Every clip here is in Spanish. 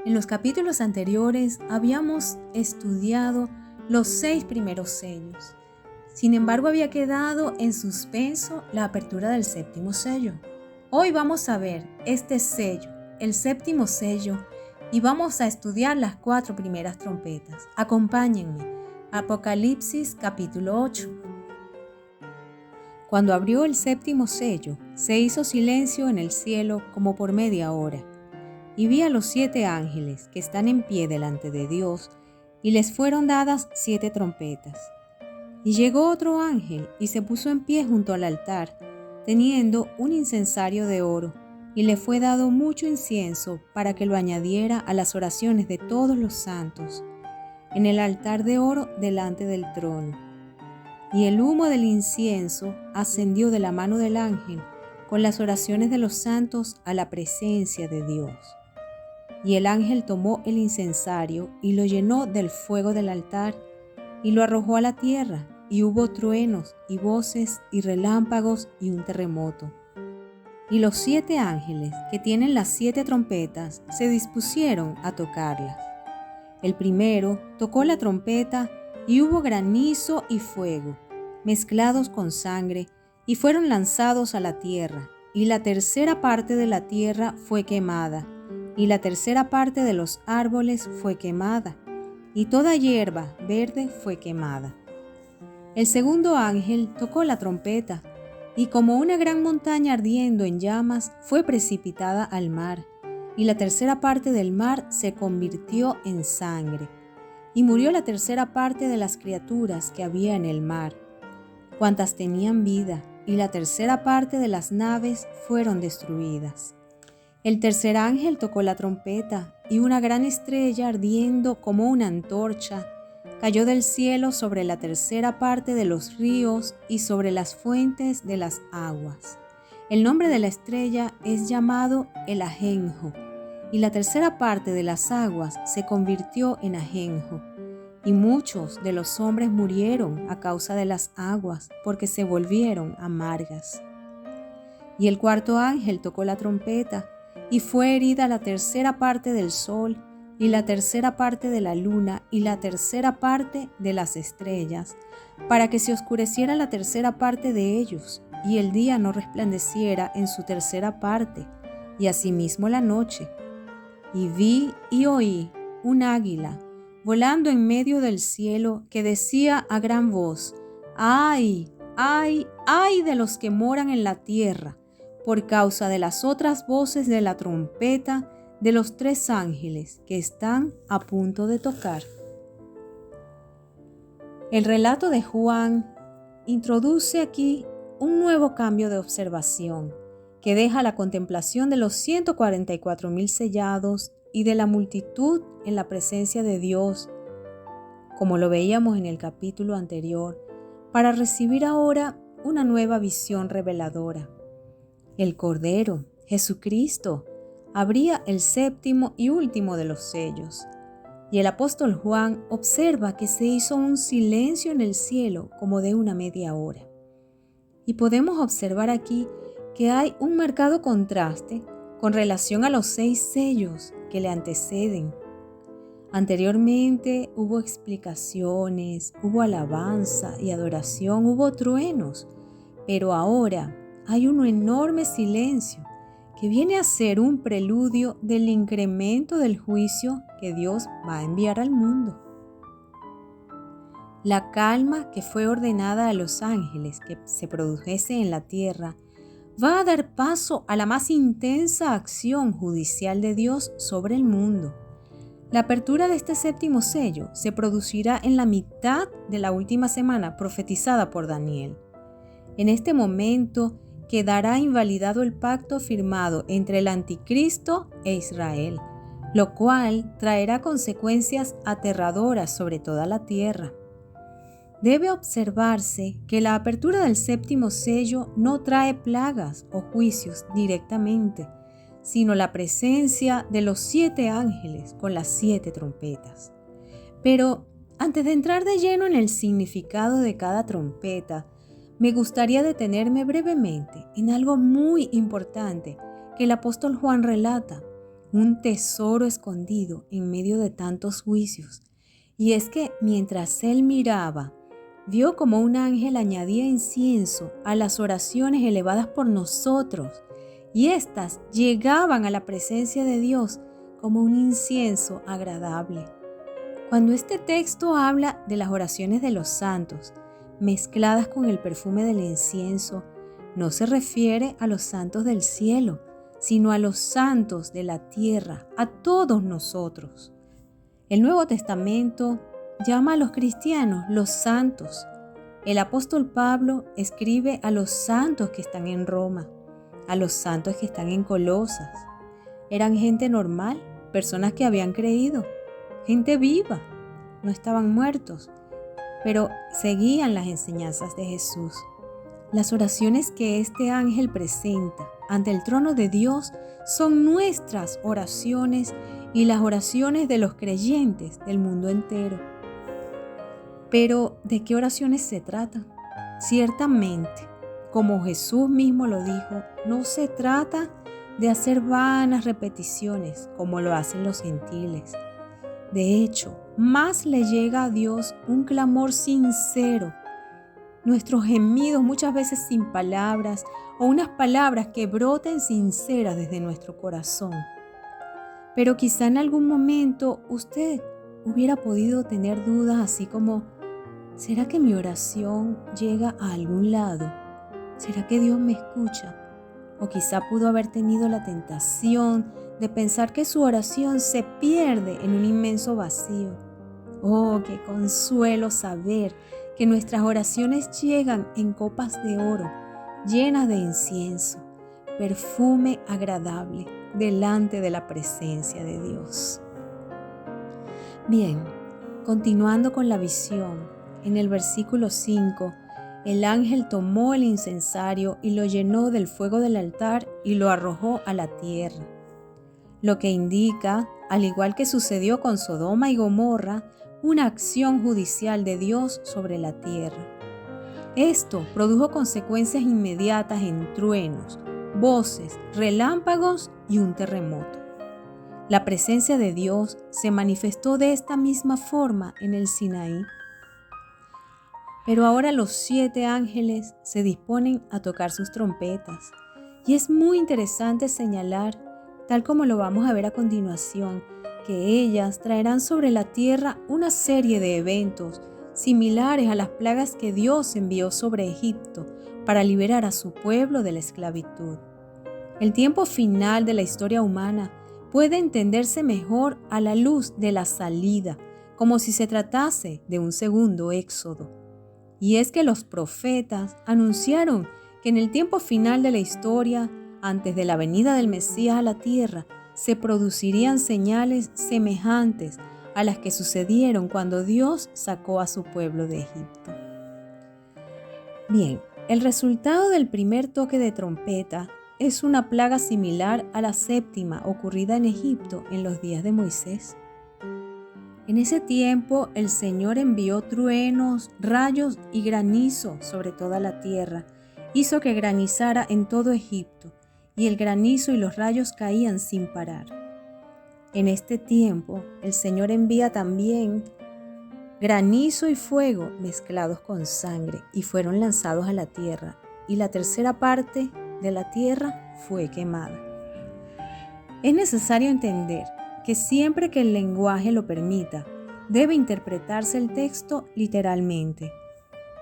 En los capítulos anteriores habíamos estudiado los 6 primeros sellos. Sin embargo, había quedado en suspenso la apertura del 7º sello. Hoy vamos a ver este sello, el 7º sello, y vamos a estudiar las 4 primeras trompetas. Acompáñenme. Apocalipsis capítulo 8. Cuando abrió el 7º sello, se hizo silencio en el cielo como por media hora. Y vi a los 7 ángeles que están en pie delante de Dios, y les fueron dadas 7 trompetas. Y llegó otro ángel y se puso en pie junto al altar, teniendo un incensario de oro, y le fue dado mucho incienso para que lo añadiera a las oraciones de todos los santos, en el altar de oro delante del trono. Y el humo del incienso ascendió de la mano del ángel con las oraciones de los santos a la presencia de Dios. Y el ángel tomó el incensario y lo llenó del fuego del altar y lo arrojó a la tierra, y hubo truenos y voces y relámpagos y un terremoto. Y los 7 ángeles que tienen las 7 trompetas se dispusieron a tocarlas. El primero tocó la trompeta y hubo granizo y fuego, mezclados con sangre, y fueron lanzados a la tierra, y la tercera parte de la tierra fue quemada, y la tercera parte de los árboles fue quemada, y toda hierba verde fue quemada. El segundo ángel tocó la trompeta, y como una gran montaña ardiendo en llamas fue precipitada al mar, y la tercera parte del mar se convirtió en sangre, y murió la tercera parte de las criaturas que había en el mar, cuantas tenían vida, y la tercera parte de las naves fueron destruidas. El tercer ángel tocó la trompeta, y una gran estrella ardiendo como una antorcha cayó del cielo sobre la tercera parte de los ríos y sobre las fuentes de las aguas. El nombre de la estrella es llamado el ajenjo, y la tercera parte de las aguas se convirtió en ajenjo, y muchos de los hombres murieron a causa de las aguas, porque se volvieron amargas. Y el cuarto ángel tocó la trompeta, y fue herida la tercera parte del sol, y la tercera parte de la luna, y la tercera parte de las estrellas, para que se oscureciera la tercera parte de ellos, y el día no resplandeciera en su tercera parte, y asimismo la noche. Y vi y oí un águila volando en medio del cielo, que decía a gran voz: ¡Ay, ay, ay de los que moran en la tierra, por causa de las otras voces de la trompeta de los 3 ángeles que están a punto de tocar! El relato de Juan introduce aquí un nuevo cambio de observación que deja la contemplación de los 144,000 sellados y de la multitud en la presencia de Dios, como lo veíamos en el capítulo anterior, para recibir ahora una nueva visión reveladora. El Cordero, Jesucristo, abría el 7º y último de los sellos, y el apóstol Juan observa que se hizo un silencio en el cielo como de una media hora. Y podemos observar aquí que hay un marcado contraste con relación a los 6 sellos que le anteceden. Anteriormente hubo explicaciones, hubo alabanza y adoración, hubo truenos, pero ahora hay un enorme silencio que viene a ser un preludio del incremento del juicio que Dios va a enviar al mundo. La calma que fue ordenada a los ángeles que se produjese en la tierra va a dar paso a la más intensa acción judicial de Dios sobre el mundo. La apertura de este 7º sello se producirá en la mitad de la última semana profetizada por Daniel. En este momento quedará invalidado el pacto firmado entre el anticristo e Israel, lo cual traerá consecuencias aterradoras sobre toda la tierra. Debe observarse que la apertura del 7º sello no trae plagas o juicios directamente, sino la presencia de los 7 ángeles con las 7 trompetas. Pero antes de entrar de lleno en el significado de cada trompeta, me gustaría detenerme brevemente en algo muy importante que el apóstol Juan relata, un tesoro escondido en medio de tantos juicios. Y es que mientras él miraba, vio como un ángel añadía incienso a las oraciones elevadas por nosotros, y éstas llegaban a la presencia de Dios como un incienso agradable. Cuando este texto habla de las oraciones de los santos, mezcladas con el perfume del incienso, no se refiere a los santos del cielo, sino a los santos de la tierra, a todos nosotros. El Nuevo Testamento llama a los cristianos los santos. El apóstol Pablo escribe a los santos que están en Roma, a los santos que están en Colosas. Eran gente normal, personas que habían creído, gente viva, no estaban muertos, pero seguían las enseñanzas de Jesús. Las oraciones que este ángel presenta ante el trono de Dios son nuestras oraciones y las oraciones de los creyentes del mundo entero. Pero, ¿de qué oraciones se trata? Ciertamente, como Jesús mismo lo dijo, no se trata de hacer vanas repeticiones como lo hacen los gentiles. De hecho, más le llega a Dios un clamor sincero. Nuestros gemidos muchas veces sin palabras o unas palabras que broten sinceras desde nuestro corazón. Pero quizá en algún momento usted hubiera podido tener dudas así como, ¿será que mi oración llega a algún lado? ¿Será que Dios me escucha? O quizá pudo haber tenido la tentación de pensar que su oración se pierde en un inmenso vacío. Oh, qué consuelo saber que nuestras oraciones llegan en copas de oro, llenas de incienso, perfume agradable, delante de la presencia de Dios. Bien, continuando con la visión, en el versículo 5, el ángel tomó el incensario y lo llenó del fuego del altar y lo arrojó a la tierra. Lo que indica, al igual que sucedió con Sodoma y Gomorra, una acción judicial de Dios sobre la tierra. Esto produjo consecuencias inmediatas en truenos, voces, relámpagos y un terremoto. La presencia de Dios se manifestó de esta misma forma en el Sinaí. Pero ahora los 7 ángeles se disponen a tocar sus trompetas. Y es muy interesante señalar, tal como lo vamos a ver a continuación, que ellas traerán sobre la tierra una serie de eventos similares a las plagas que Dios envió sobre Egipto para liberar a su pueblo de la esclavitud. El tiempo final de la historia humana puede entenderse mejor a la luz de la salida, como si se tratase de un segundo éxodo. Y es que los profetas anunciaron que en el tiempo final de la historia, antes de la venida del Mesías a la tierra, se producirían señales semejantes a las que sucedieron cuando Dios sacó a su pueblo de Egipto. Bien, el resultado del primer toque de trompeta es una plaga similar a la 7ª ocurrida en Egipto en los días de Moisés. En ese tiempo el Señor envió truenos, rayos y granizo sobre toda la tierra. Hizo que granizara en todo Egipto, y el granizo y los rayos caían sin parar. En este tiempo el Señor envía también granizo y fuego mezclados con sangre, y fueron lanzados a la tierra, y la tercera parte de la tierra fue quemada. Es necesario entender que siempre que el lenguaje lo permita, debe interpretarse el texto literalmente.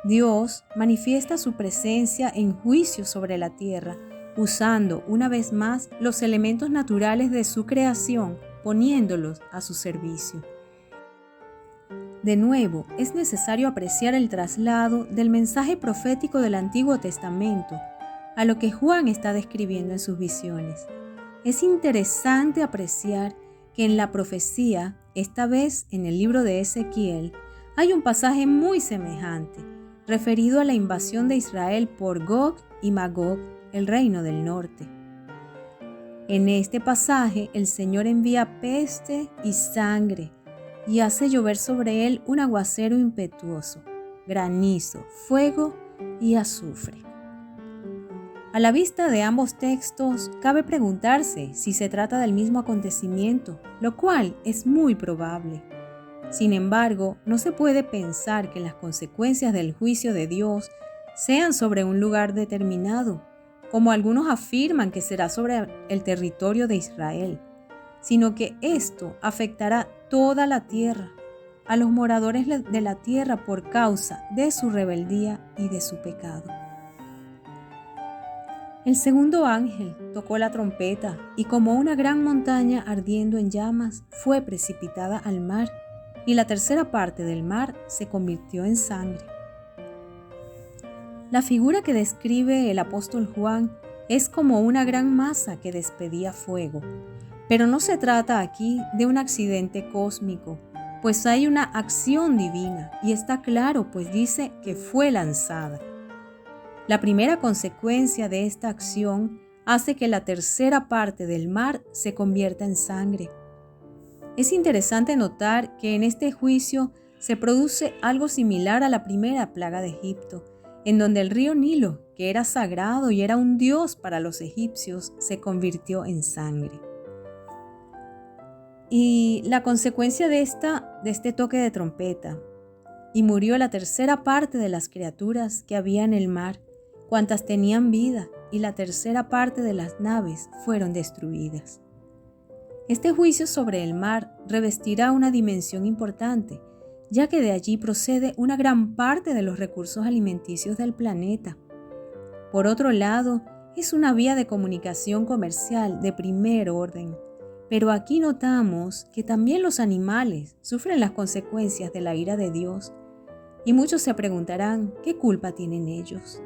Dios manifiesta su presencia en juicio sobre la tierra, usando una vez más los elementos naturales de su creación, poniéndolos a su servicio. De nuevo, es necesario apreciar el traslado del mensaje profético del Antiguo Testamento a lo que Juan está describiendo en sus visiones. Es interesante apreciar que en la profecía, esta vez en el libro de Ezequiel, hay un pasaje muy semejante, referido a la invasión de Israel por Gog y Magog, el reino del norte. En este pasaje, el Señor envía peste y sangre y hace llover sobre él un aguacero impetuoso, granizo, fuego y azufre. A la vista de ambos textos, cabe preguntarse si se trata del mismo acontecimiento, lo cual es muy probable. Sin embargo, no se puede pensar que las consecuencias del juicio de Dios sean sobre un lugar determinado, como algunos afirman que será sobre el territorio de Israel, sino que esto afectará toda la tierra, a los moradores de la tierra por causa de su rebeldía y de su pecado. El segundo ángel tocó la trompeta y como una gran montaña ardiendo en llamas fue precipitada al mar y la tercera parte del mar se convirtió en sangre. La figura que describe el apóstol Juan es como una gran masa que despedía fuego, pero no se trata aquí de un accidente cósmico, pues hay una acción divina y está claro, pues dice que fue lanzada. La primera consecuencia de esta acción hace que la tercera parte del mar se convierta en sangre. Es interesante notar que en este juicio se produce algo similar a la primera plaga de Egipto, en donde el río Nilo, que era sagrado y era un dios para los egipcios, se convirtió en sangre. Y la consecuencia de este toque de trompeta, y murió la tercera parte de las criaturas que había en el mar, cuantas tenían vida, y la tercera parte de las naves fueron destruidas. Este juicio sobre el mar revestirá una dimensión importante, ya que de allí procede una gran parte de los recursos alimenticios del planeta. Por otro lado, es una vía de comunicación comercial de primer orden, pero aquí notamos que también los animales sufren las consecuencias de la ira de Dios, y muchos se preguntarán, ¿qué culpa tienen ellos?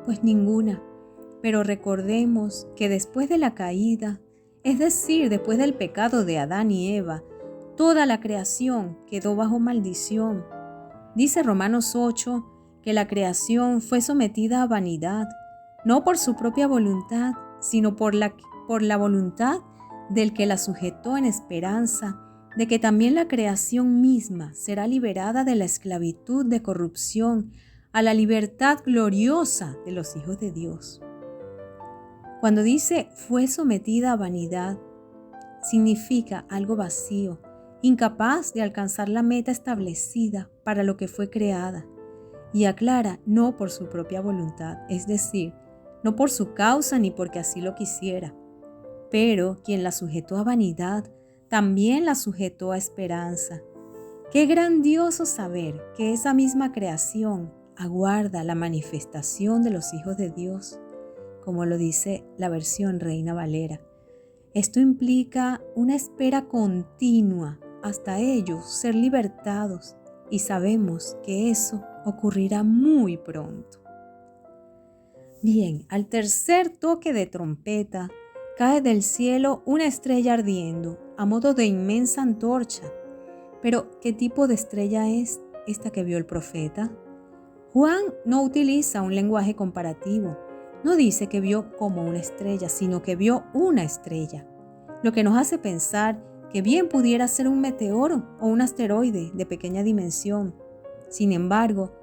Pues ninguna, pero recordemos que después de la caída, es decir, después del pecado de Adán y Eva, toda la creación quedó bajo maldición. Dice Romanos 8 que la creación fue sometida a vanidad, no por su propia voluntad, sino por la voluntad del que la sujetó en esperanza de que también la creación misma será liberada de la esclavitud de corrupción a la libertad gloriosa de los hijos de Dios. Cuando dice fue sometida a vanidad, significa algo vacío, incapaz de alcanzar la meta establecida para lo que fue creada, y aclara no por su propia voluntad, es decir, no por su causa ni porque así lo quisiera, pero quien la sujetó a vanidad, también la sujetó a esperanza. Qué grandioso saber que esa misma creación aguarda la manifestación de los hijos de Dios, como lo dice la versión Reina Valera. Esto implica una espera continua hasta ellos ser libertados, y sabemos que eso ocurrirá muy pronto. Bien, al tercer toque de trompeta, cae del cielo una estrella ardiendo, a modo de inmensa antorcha. Pero, ¿qué tipo de estrella es esta que vio el profeta? Juan no utiliza un lenguaje comparativo. No dice que vio como una estrella, sino que vio una estrella, lo que nos hace pensar que bien pudiera ser un meteoro o un asteroide de pequeña dimensión. Sin embargo,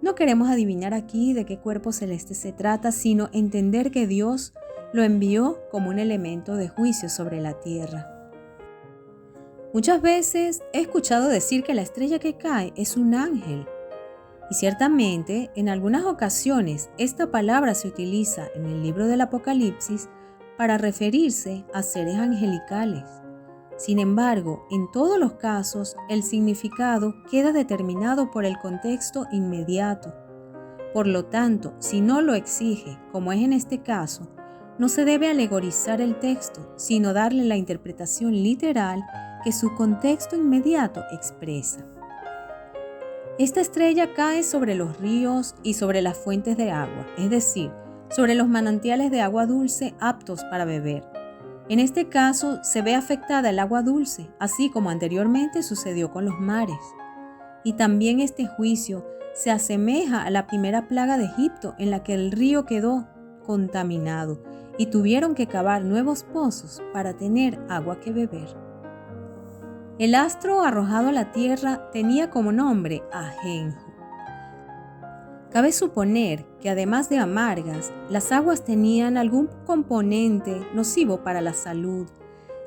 no queremos adivinar aquí de qué cuerpo celeste se trata, sino entender que Dios lo envió como un elemento de juicio sobre la tierra. Muchas veces he escuchado decir que la estrella que cae es un ángel. Y ciertamente, en algunas ocasiones, esta palabra se utiliza en el libro del Apocalipsis para referirse a seres angelicales. Sin embargo, en todos los casos, el significado queda determinado por el contexto inmediato. Por lo tanto, si no lo exige, como es en este caso, no se debe alegorizar el texto, sino darle la interpretación literal que su contexto inmediato expresa. Esta estrella cae sobre los ríos y sobre las fuentes de agua, es decir, sobre los manantiales de agua dulce aptos para beber. En este caso se ve afectada el agua dulce, así como anteriormente sucedió con los mares. Y también este juicio se asemeja a la primera plaga de Egipto, en la que el río quedó contaminado y tuvieron que cavar nuevos pozos para tener agua que beber. El astro arrojado a la tierra tenía como nombre Ajenjo. Cabe suponer que además de amargas, las aguas tenían algún componente nocivo para la salud,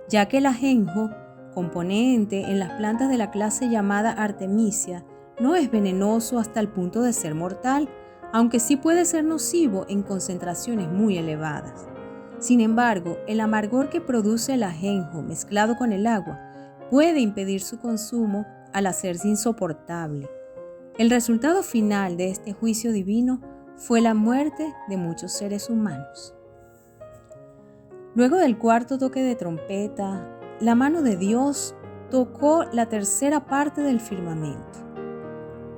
ya que el ajenjo, componente en las plantas de la clase llamada Artemisia, no es venenoso hasta el punto de ser mortal, aunque sí puede ser nocivo en concentraciones muy elevadas. Sin embargo, el amargor que produce el ajenjo mezclado con el agua puede impedir su consumo al hacerse insoportable. El resultado final de este juicio divino fue la muerte de muchos seres humanos. Luego del cuarto toque de trompeta, la mano de Dios tocó la tercera parte del firmamento.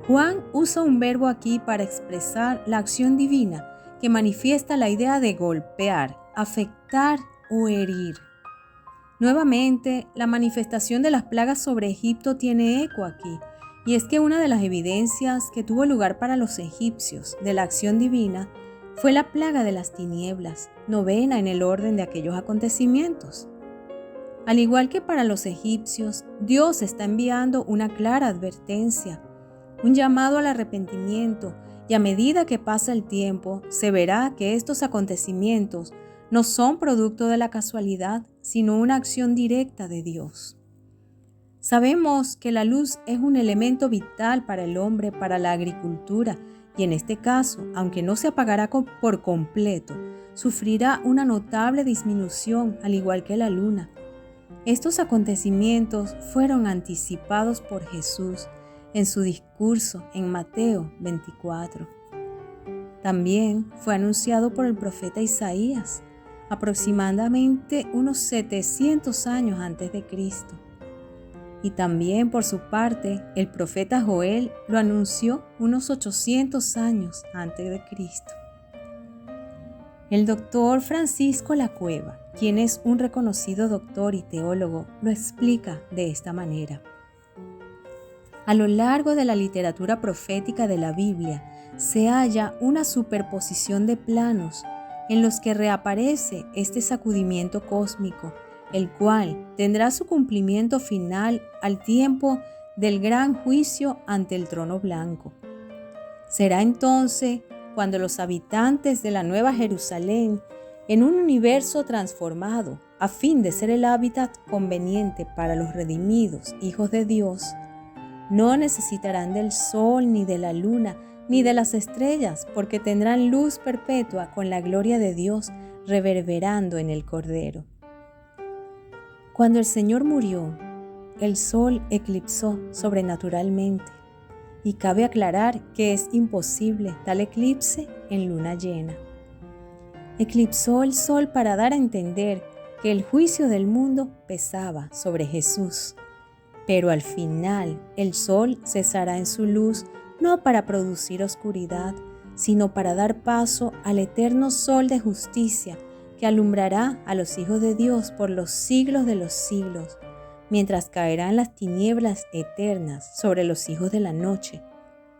Juan usa un verbo aquí para expresar la acción divina que manifiesta la idea de golpear, afectar o herir. Nuevamente, la manifestación de las plagas sobre Egipto tiene eco aquí, y es que una de las evidencias que tuvo lugar para los egipcios de la acción divina fue la plaga de las tinieblas, novena en el orden de aquellos acontecimientos. Al igual que para los egipcios, Dios está enviando una clara advertencia, un llamado al arrepentimiento, y a medida que pasa el tiempo, se verá que estos acontecimientos no son producto de la casualidad, sino una acción directa de Dios. Sabemos que la luz es un elemento vital para el hombre, para la agricultura, y en este caso, aunque no se apagará por completo, sufrirá una notable disminución, al igual que la luna. Estos acontecimientos fueron anticipados por Jesús en su discurso en Mateo 24. También fue anunciado por el profeta Isaías, aproximadamente unos 700 años antes de Cristo. Y también, por su parte, el profeta Joel lo anunció unos 800 años antes de Cristo. El doctor Francisco Lacueva, quien es un reconocido doctor y teólogo, lo explica de esta manera. A lo largo de la literatura profética de la Biblia se halla una superposición de planos en los que reaparece este sacudimiento cósmico, el cual tendrá su cumplimiento final al tiempo del gran juicio ante el trono blanco. Será entonces cuando los habitantes de la Nueva Jerusalén, en un universo transformado, a fin de ser el hábitat conveniente para los redimidos hijos de Dios, no necesitarán del sol, ni de la luna, ni de las estrellas, porque tendrán luz perpetua con la gloria de Dios reverberando en el Cordero. Cuando el Señor murió, el sol eclipsó sobrenaturalmente, y cabe aclarar que es imposible tal eclipse en luna llena. Eclipsó el sol para dar a entender que el juicio del mundo pesaba sobre Jesús. Pero al final el sol cesará en su luz, no para producir oscuridad, sino para dar paso al eterno sol de justicia que alumbrará a los hijos de Dios por los siglos de los siglos, mientras caerán las tinieblas eternas sobre los hijos de la noche,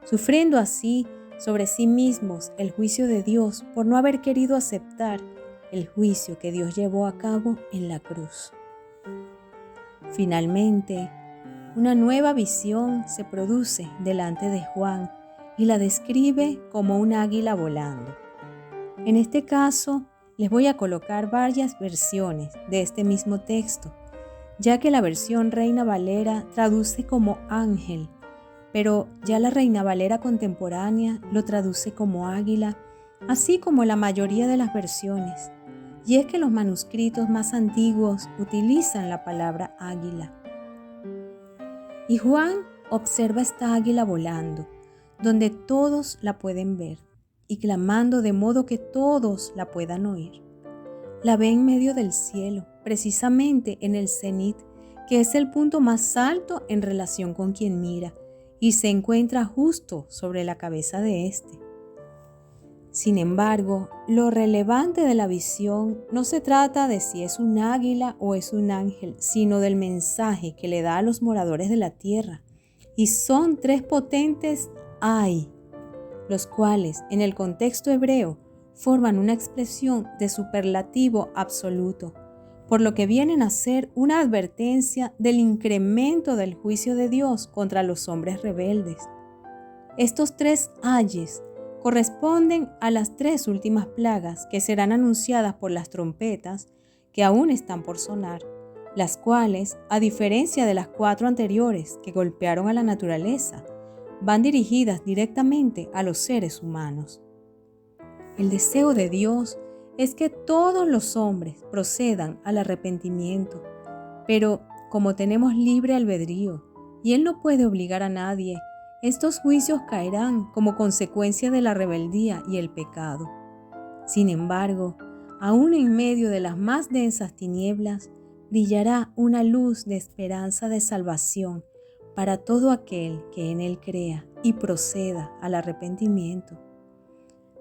sufriendo así sobre sí mismos el juicio de Dios por no haber querido aceptar el juicio que Dios llevó a cabo en la cruz. Finalmente, una nueva visión se produce delante de Juan y la describe como un águila volando. En este caso, les voy a colocar varias versiones de este mismo texto, ya que la versión Reina Valera traduce como ángel, pero ya la Reina Valera contemporánea lo traduce como águila, así como la mayoría de las versiones. Y es que los manuscritos más antiguos utilizan la palabra águila. Y Juan observa esta águila volando, donde todos la pueden ver, y clamando de modo que todos la puedan oír. La ve en medio del cielo, precisamente en el cenit, que es el punto más alto en relación con quien mira, y se encuentra justo sobre la cabeza de éste. Sin embargo, lo relevante de la visión no se trata de si es un águila o es un ángel, sino del mensaje que le da a los moradores de la tierra. Y son tres potentes ay, los cuales, en el contexto hebreo, forman una expresión de superlativo absoluto, por lo que vienen a ser una advertencia del incremento del juicio de Dios contra los hombres rebeldes. Estos tres ayes corresponden a las 3 últimas plagas que serán anunciadas por las trompetas que aún están por sonar, las cuales, a diferencia de las 4 anteriores que golpearon a la naturaleza, van dirigidas directamente a los seres humanos. El deseo de Dios es que todos los hombres procedan al arrepentimiento, pero como tenemos libre albedrío y Él no puede obligar a nadie, estos juicios caerán como consecuencia de la rebeldía y el pecado. Sin embargo, aún en medio de las más densas tinieblas, brillará una luz de esperanza de salvación para todo aquel que en Él crea y proceda al arrepentimiento.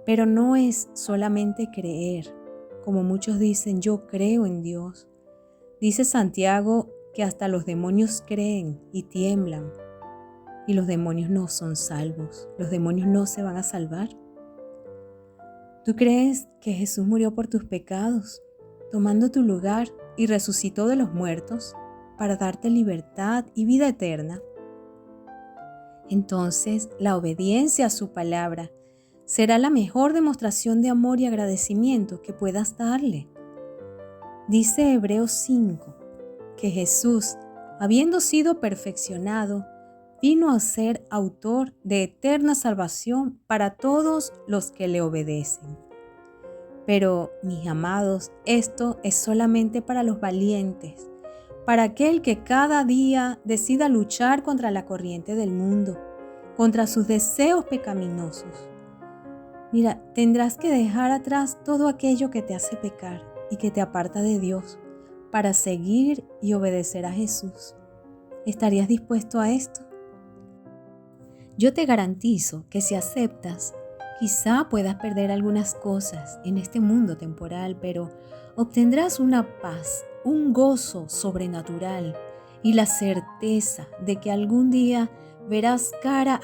Pero no es solamente creer, como muchos dicen, yo creo en Dios. Dice Santiago que hasta los demonios creen y tiemblan, y los demonios no son salvos, los demonios no se van a salvar. ¿Tú crees que Jesús murió por tus pecados, tomando tu lugar y resucitó de los muertos para darte libertad y vida eterna? Entonces, la obediencia a su palabra será la mejor demostración de amor y agradecimiento que puedas darle. Dice Hebreos 5 que Jesús, habiendo sido perfeccionado, vino a ser autor de eterna salvación para todos los que le obedecen. Pero, mis amados, esto es solamente para los valientes, para aquel que cada día decida luchar contra la corriente del mundo, contra sus deseos pecaminosos. Mira, tendrás que dejar atrás todo aquello que te hace pecar y que te aparta de Dios para seguir y obedecer a Jesús. ¿Estarías dispuesto a esto? Yo te garantizo que si aceptas, quizá puedas perder algunas cosas en este mundo temporal, pero obtendrás una paz, un gozo sobrenatural y la certeza de que algún día verás cara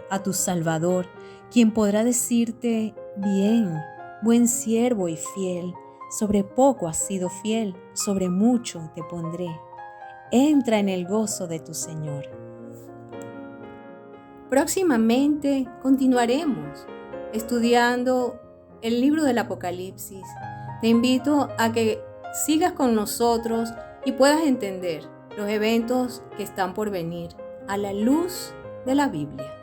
a tu Salvador, quien podrá decirte, bien, buen siervo y fiel, sobre poco has sido fiel, sobre mucho te pondré. Entra en el gozo de tu Señor. Próximamente continuaremos estudiando el libro del Apocalipsis. Te invito a que sigas con nosotros y puedas entender los eventos que están por venir a la luz de la Biblia.